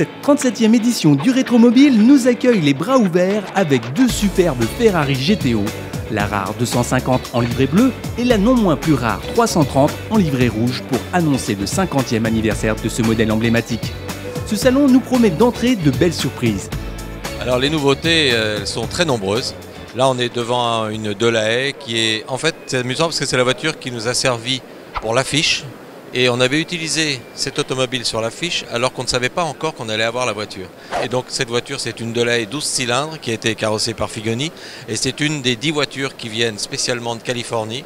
Cette 37e édition du Rétromobile nous accueille les bras ouverts avec deux superbes Ferrari GTO, la rare 250 en livrée bleue et la non moins plus rare 330 en livrée rouge pour annoncer le 50e anniversaire de ce modèle emblématique. Ce salon nous promet d'entrer de belles surprises. Alors les nouveautés sont très nombreuses. Là on est devant une Delahaye qui est, en fait c'est amusant parce que c'est la voiture qui nous a servi pour l'affiche. Et on avait utilisé cette automobile sur l'affiche alors qu'on ne savait pas encore qu'on allait avoir la voiture. Et donc cette voiture c'est une Delahaye 12 cylindres qui a été carrossée par Figoni. Et c'est une des 10 voitures qui viennent spécialement de Californie.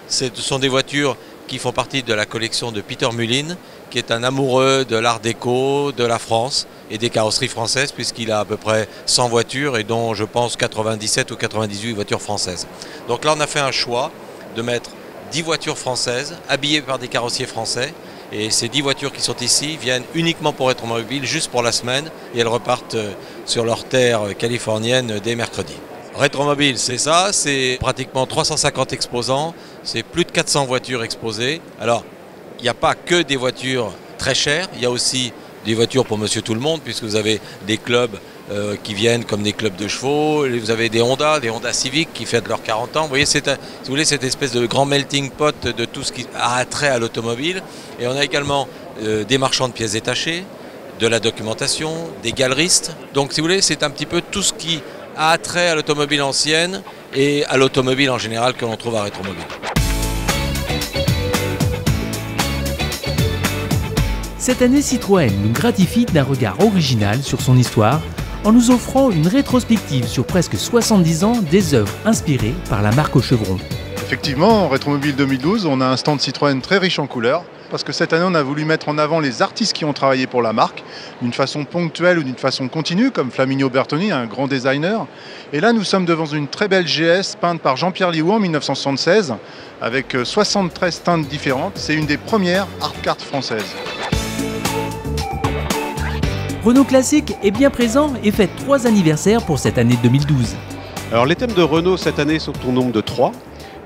Ce sont des voitures qui font partie de la collection de Peter Mullin, qui est un amoureux de l'art déco, de la France et des carrosseries françaises, puisqu'il a à peu près 100 voitures et dont je pense 97 ou 98 voitures françaises. Donc là on a fait un choix de mettre 10 voitures françaises, habillées par des carrossiers français. Et ces 10 voitures qui sont ici viennent uniquement pour Rétromobile, juste pour la semaine. Et elles repartent sur leur terre californienne dès mercredi. Rétromobile, c'est ça, c'est pratiquement 350 exposants, c'est plus de 400 voitures exposées. Alors, il n'y a pas que des voitures très chères, il y a aussi des voitures pour monsieur tout le monde, puisque vous avez des clubs qui viennent comme des clubs de chevaux, vous avez des Honda Civic qui fêtent leurs 40 ans. Vous voyez, c'est, si vous voulez, cette espèce de grand melting pot de tout ce qui a trait à l'automobile. Et on a également des marchands de pièces détachées, de la documentation, des galeristes. Donc si vous voulez, c'est un petit peu tout ce qui a trait à l'automobile ancienne et à l'automobile en général que l'on trouve à Rétromobile. Cette année, Citroën nous gratifie d'un regard original sur son histoire en nous offrant une rétrospective sur presque 70 ans des œuvres inspirées par la marque au chevron. Effectivement, en Rétromobile 2012, on a un stand Citroën très riche en couleurs, parce que cette année, on a voulu mettre en avant les artistes qui ont travaillé pour la marque, d'une façon ponctuelle ou d'une façon continue, comme Flaminio Bertoni, un grand designer. Et là, nous sommes devant une très belle GS peinte par Jean-Pierre Liou en 1976, avec 73 teintes différentes. C'est une des premières art card françaises. Renault Classique est bien présent et fête 3 anniversaires pour cette année 2012. Alors les thèmes de Renault cette année sont au nombre de 3.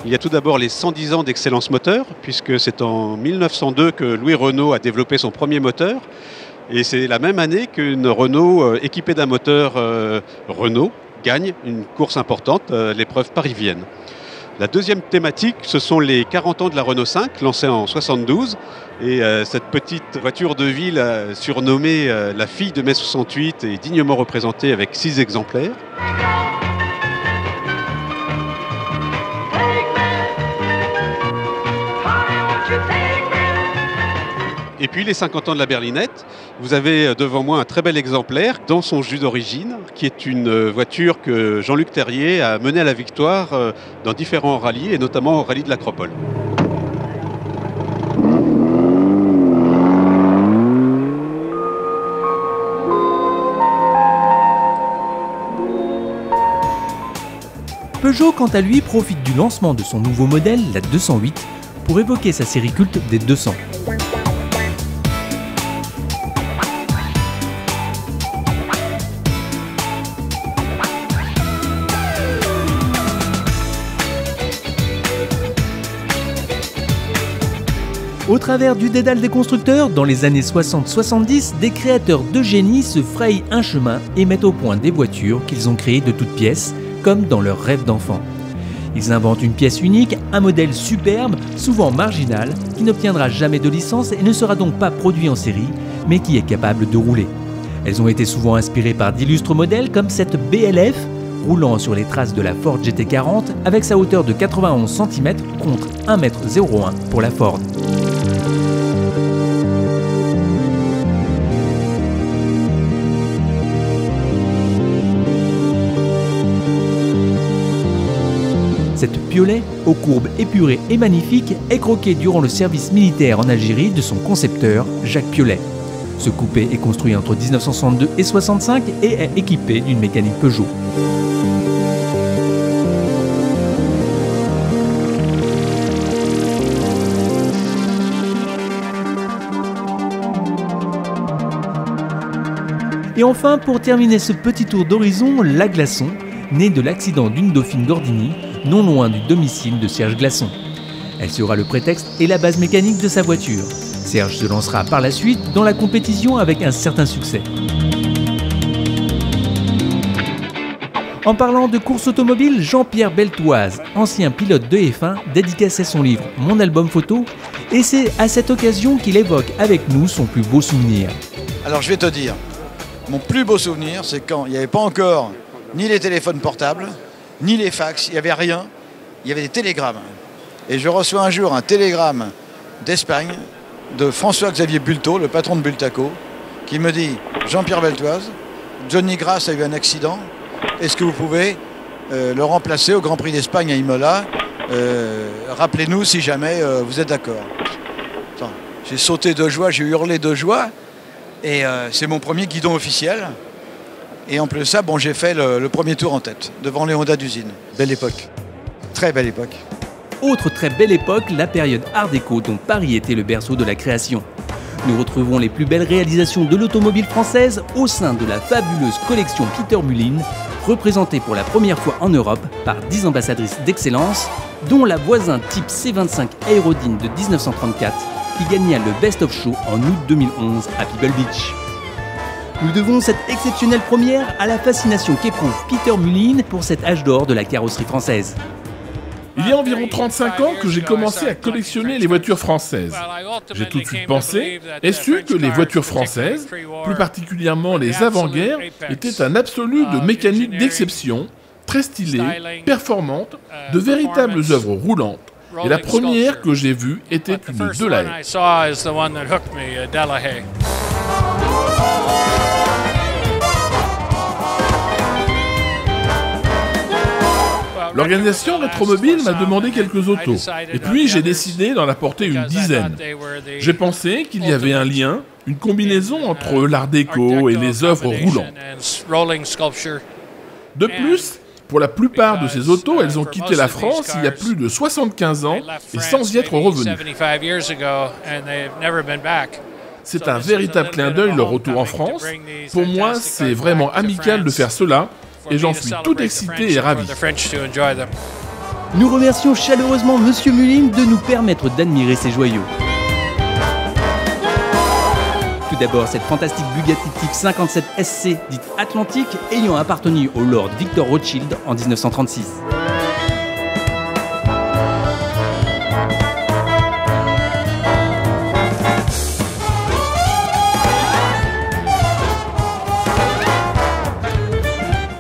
Il y a tout d'abord les 110 ans d'excellence moteur, puisque c'est en 1902 que Louis Renault a développé son premier moteur. Et c'est la même année qu'une Renault équipée d'un moteur Renault gagne une course importante, l'épreuve Paris-Vienne. La deuxième thématique, ce sont les 40 ans de la Renault 5, lancée en 72. Et cette petite voiture de ville surnommée la fille de mai 68 est dignement représentée avec 6 exemplaires. Et puis les 50 ans de la berlinette, vous avez devant moi un très bel exemplaire dans son jus d'origine, qui est une voiture que Jean-Luc Terrier a menée à la victoire dans différents rallyes, et notamment au rallye de l'Acropole. Peugeot, quant à lui, profite du lancement de son nouveau modèle, la 208, pour évoquer sa série culte des 200. Au travers du dédale des constructeurs, dans les années 60-70, des créateurs de génie se frayent un chemin et mettent au point des voitures qu'ils ont créées de toutes pièces, comme dans leurs rêves d'enfant. Ils inventent une pièce unique, un modèle superbe, souvent marginal, qui n'obtiendra jamais de licence et ne sera donc pas produit en série, mais qui est capable de rouler. Elles ont été souvent inspirées par d'illustres modèles comme cette BLF, roulant sur les traces de la Ford GT40 avec sa hauteur de 91 cm contre 1,01 m pour la Ford. Cette Piolet, aux courbes épurées et magnifiques, est croquée durant le service militaire en Algérie de son concepteur, Jacques Piolet. Ce coupé est construit entre 1962 et 1965 et est équipé d'une mécanique Peugeot. Et enfin, pour terminer ce petit tour d'horizon, la Glaçon, née de l'accident d'une Dauphine Gordini, non loin du domicile de Serge Glaçon. Elle sera le prétexte et la base mécanique de sa voiture. Serge se lancera par la suite dans la compétition avec un certain succès. En parlant de course automobile, Jean-Pierre Beltoise, ancien pilote de F1, dédicaçait son livre « Mon album photo » et c'est à cette occasion qu'il évoque avec nous son plus beau souvenir. Alors je vais te dire, mon plus beau souvenir, c'est quand il n'y avait pas encore ni les téléphones portables, ni les fax, il n'y avait rien, il y avait des télégrammes. Et je reçois un jour un télégramme d'Espagne, de François-Xavier Bulto, le patron de Bultaco, qui me dit « Jean-Pierre Beltoise, Johnny Grass a eu un accident, est-ce que vous pouvez le remplacer au Grand Prix d'Espagne à Imola? Rappelez-nous si jamais vous êtes d'accord. » J'ai sauté de joie, j'ai hurlé de joie, et c'est mon premier guidon officiel. Et en plus de ça, bon, j'ai fait le premier tour en tête, devant les Honda d'usine. Belle époque, très belle époque. Autre très belle époque, la période Art déco dont Paris était le berceau de la création. Nous retrouvons les plus belles réalisations de l'automobile française au sein de la fabuleuse collection Peter Mullin, représentée pour la première fois en Europe par 10 ambassadrices d'excellence, dont la voisin type C25 Aerodyne de 1934, qui gagna le Best of Show en août 2011 à Pebble Beach. Nous devons cette exceptionnelle première à la fascination qu'éprouve Peter Mullin pour cet âge d'or de la carrosserie française. Il y a environ 35 ans que j'ai commencé à collectionner les voitures françaises. J'ai tout de suite pensé et su que les voitures françaises, plus particulièrement les avant-guerres, étaient un absolu de mécanique d'exception, très stylée, performante, de véritables œuvres roulantes. Et la première que j'ai vue était une Delahaye. L'organisation Rétromobile m'a demandé quelques autos, et puis j'ai décidé d'en apporter une dizaine. J'ai pensé qu'il y avait un lien, une combinaison entre l'art déco et les œuvres roulantes. De plus, pour la plupart de ces autos, elles ont quitté la France il y a plus de 75 ans et sans y être revenues. C'est un véritable clin d'œil leur retour en France. Pour moi, c'est vraiment amical de faire cela. Et j'en suis tout excité et ravi. Nous remercions chaleureusement Monsieur Mullin de nous permettre d'admirer ces joyaux. Tout d'abord, cette fantastique Bugatti Type 57 SC dite Atlantique ayant appartenu au Lord Victor Rothschild en 1936.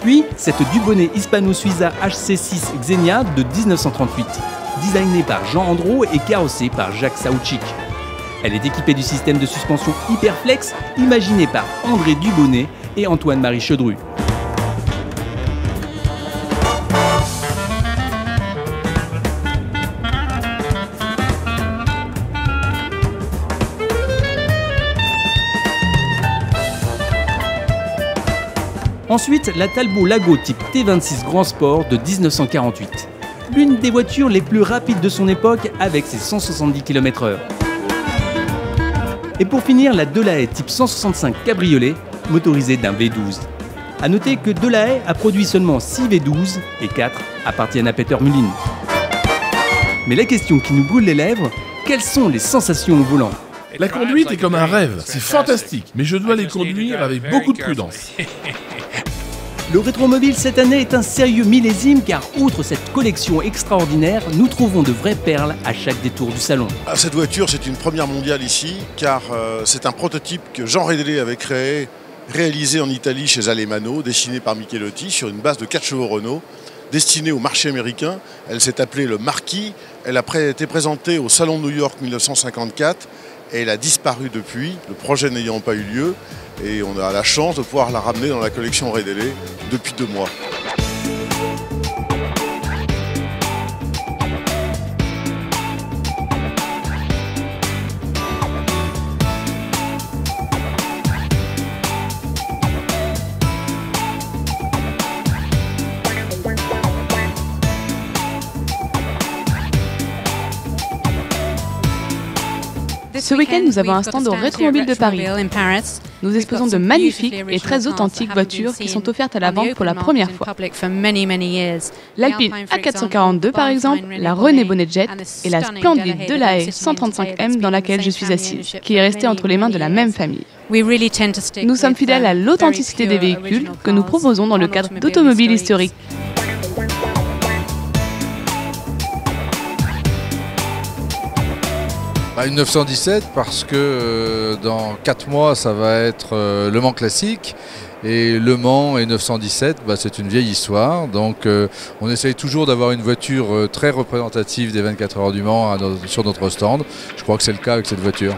Puis, cette Dubonnet Hispano-Suiza HC6 Xenia de 1938, designée par Jean Andro et carrossée par Jacques Saouchik. Elle est équipée du système de suspension Hyperflex imaginé par André Dubonnet et Antoine-Marie Chedru. Ensuite, la Talbot Lago type T26 Grand Sport de 1948. L'une des voitures les plus rapides de son époque avec ses 170 km/h. Et pour finir, la Delahaye type 165 Cabriolet, motorisée d'un V12. A noter que Delahaye a produit seulement 6 V12 et 4 appartiennent à Peter Mullin. Mais la question qui nous brûle les lèvres, quelles sont les sensations au volant? La conduite est comme un rêve, c'est fantastique, mais je dois les conduire avec beaucoup de prudence. Le Rétromobile cette année est un sérieux millésime car outre cette collection extraordinaire, nous trouvons de vraies perles à chaque détour du salon. Cette voiture, c'est une première mondiale ici car c'est un prototype que Jean Rédélé avait créé, réalisé en Italie chez Alemano, dessiné par Michelotti sur une base de 4 chevaux Renault, destinée au marché américain. Elle s'est appelée le Marquis, elle a été présentée au Salon de New York 1954 et elle a disparu depuis, le projet n'ayant pas eu lieu. Et on a la chance de pouvoir la ramener dans la collection Rédélé depuis 2 mois. Ce week-end, nous avons un stand au Rétromobile de Paris. Nous exposons de magnifiques et très authentiques voitures qui sont offertes à la vente pour la première fois. L'Alpine A442 par exemple, la René Bonnet Jet et la splendide Delahaye 135M dans laquelle je suis assise, qui est restée entre les mains de la même famille. Nous sommes fidèles à l'authenticité des véhicules que nous proposons dans le cadre d'automobiles historiques. Une 917 parce que dans 4 mois ça va être Le Mans classique et Le Mans et 917 c'est une vieille histoire, donc on essaye toujours d'avoir une voiture très représentative des 24 heures du Mans sur notre stand. Je crois que c'est le cas avec cette voiture.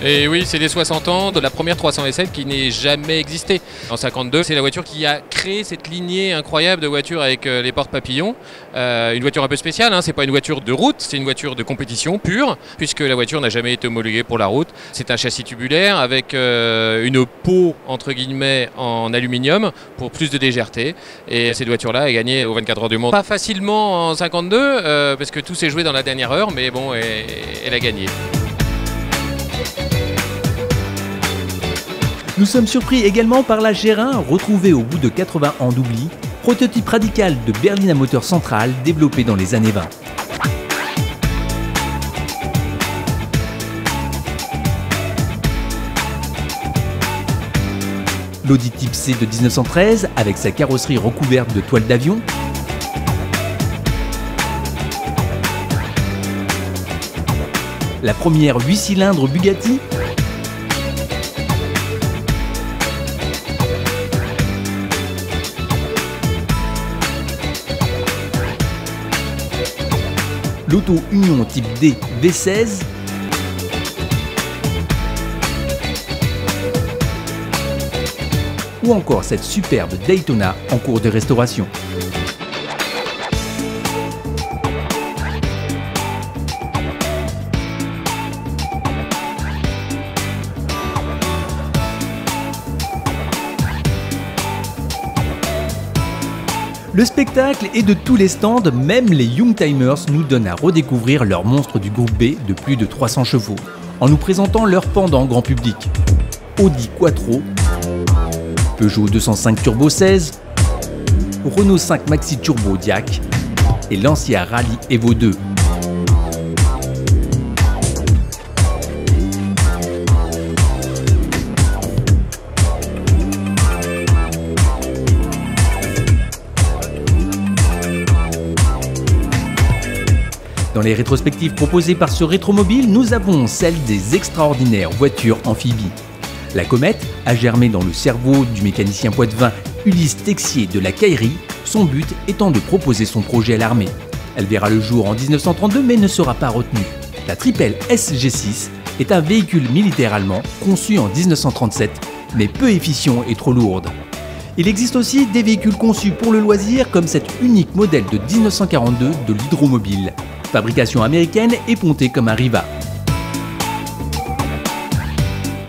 Et oui, c'est les 60 ans de la première 300 SL qui n'ait jamais existé. En 52, c'est la voiture qui a créé cette lignée incroyable de voitures avec les portes papillons. Une voiture un peu spéciale, hein, c'est pas une voiture de route, c'est une voiture de compétition pure, puisque la voiture n'a jamais été homologuée pour la route. C'est un châssis tubulaire avec une peau, entre guillemets, en aluminium pour plus de légèreté. Et cette voiture-là a gagné aux 24 heures du Mans. Pas facilement en 52, parce que tout s'est joué dans la dernière heure, mais bon, elle a gagné. Nous sommes surpris également par la Gérin, retrouvée au bout de 80 ans d'oubli, prototype radical de berline à moteur central développé dans les années 20. L'Audi Type C de 1913 avec sa carrosserie recouverte de toile d'avion. La première 8 cylindres Bugatti. L'Auto Union Type D V16, ou encore cette superbe Daytona en cours de restauration. Le spectacle est de tous les stands, même les Youngtimers nous donnent à redécouvrir leurs monstres du groupe B de plus de 300 chevaux, en nous présentant leur pendant grand public. Audi Quattro, Peugeot 205 Turbo 16, Renault 5 Maxi Turbo Diac et Lancia Rally Evo 2. Dans les rétrospectives proposées par ce rétromobile, nous avons celle des extraordinaires voitures amphibies. La Comète a germé dans le cerveau du mécanicien poitevin Ulysse Texier de la Caillerie, son but étant de proposer son projet à l'armée. Elle verra le jour en 1932 mais ne sera pas retenue. La Tripel SG6 est un véhicule militaire allemand conçu en 1937 mais peu efficient et trop lourde. Il existe aussi des véhicules conçus pour le loisir comme cet unique modèle de 1942 de l'Hydromobile. Fabrication américaine et pontée comme un Riva.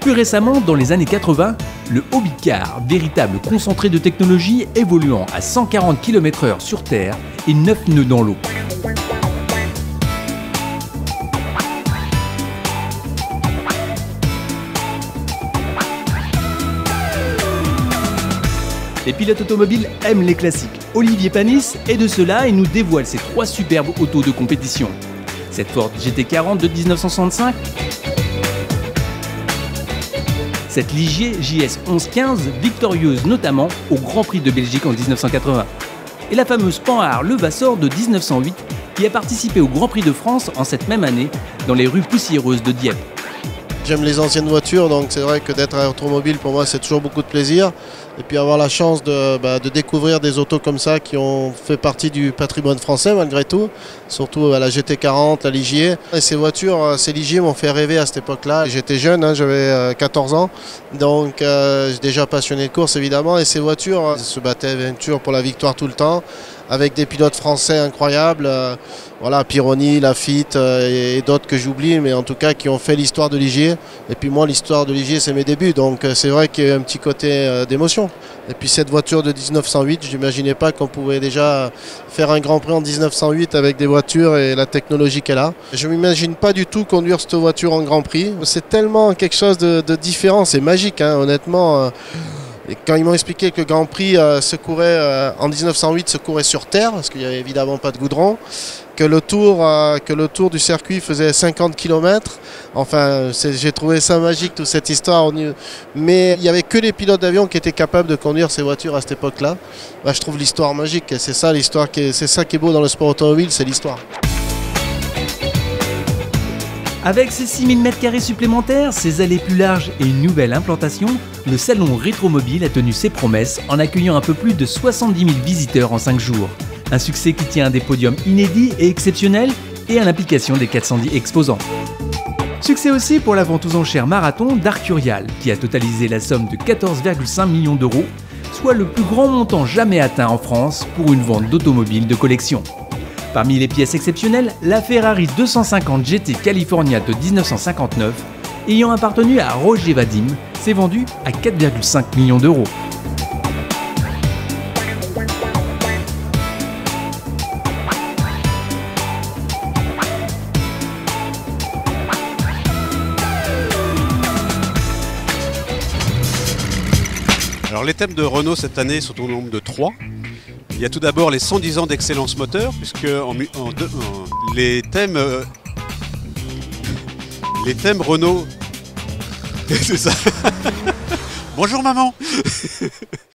Plus récemment, dans les années 80, le Hobby Car, véritable concentré de technologie évoluant à 140 km/h sur Terre et 9 nœuds dans l'eau. Les pilotes automobiles aiment les classiques. Olivier Panis est de cela et nous dévoile ses 3 superbes autos de compétition. Cette Ford GT40 de 1965, cette Ligier JS 1115 victorieuse notamment au Grand Prix de Belgique en 1980, et la fameuse Panhard Levasseur de 1908 qui a participé au Grand Prix de France en cette même année dans les rues poussiéreuses de Dieppe. J'aime les anciennes voitures, donc c'est vrai que d'être automobile pour moi c'est toujours beaucoup de plaisir. Et puis avoir la chance de découvrir des autos comme ça qui ont fait partie du patrimoine français malgré tout. Surtout la GT40, la Ligier. Et ces voitures, ces Ligier m'ont fait rêver à cette époque-là. J'étais jeune, hein, j'avais 14 ans, donc j'ai déjà passionné de course évidemment. Et ces voitures se battaient bien sûr pour la victoire tout le temps, avec des pilotes français incroyables. Voilà, Pironi, Lafitte et d'autres que j'oublie, mais en tout cas qui ont fait l'histoire de Ligier. Ligier. Et puis moi, l'histoire de Ligier, c'est mes débuts. Donc c'est vrai qu'il y a un petit côté d'émotion. Et puis cette voiture de 1908, je n'imaginais pas qu'on pouvait déjà faire un Grand Prix en 1908 avec des voitures et la technologie qu'elle a. Je ne m'imagine pas du tout conduire cette voiture en Grand Prix. C'est tellement quelque chose de différent, c'est magique, hein, honnêtement. Et quand ils m'ont expliqué que le Grand Prix en 1908 se courait sur terre, parce qu'il n'y avait évidemment pas de goudron, que le tour du circuit faisait 50 km. Enfin, j'ai trouvé ça magique, toute cette histoire. Mais il n'y avait que les pilotes d'avion qui étaient capables de conduire ces voitures à cette époque-là. Bah, je trouve l'histoire magique. C'est ça l'histoire, c'est ça qui est beau dans le sport automobile, c'est l'histoire. Avec ses 6000 m² supplémentaires, ses allées plus larges et une nouvelle implantation, le salon Rétromobile a tenu ses promesses en accueillant un peu plus de 70 000 visiteurs en 5 jours. Un succès qui tient à des podiums inédits et exceptionnels et à l'implication des 410 exposants. Succès aussi pour la vente aux enchères marathon d'Arcurial, qui a totalisé la somme de 14,5 millions d'euros, soit le plus grand montant jamais atteint en France pour une vente d'automobiles de collection. Parmi les pièces exceptionnelles, la Ferrari 250 GT California de 1959, ayant appartenu à Roger Vadim, s'est vendue à 4,5 millions d'euros. Alors les thèmes de Renault cette année sont au nombre de 3. Il y a tout d'abord les 110 ans d'excellence moteur, puisque les thèmes Renault... C'est ça. Bonjour maman.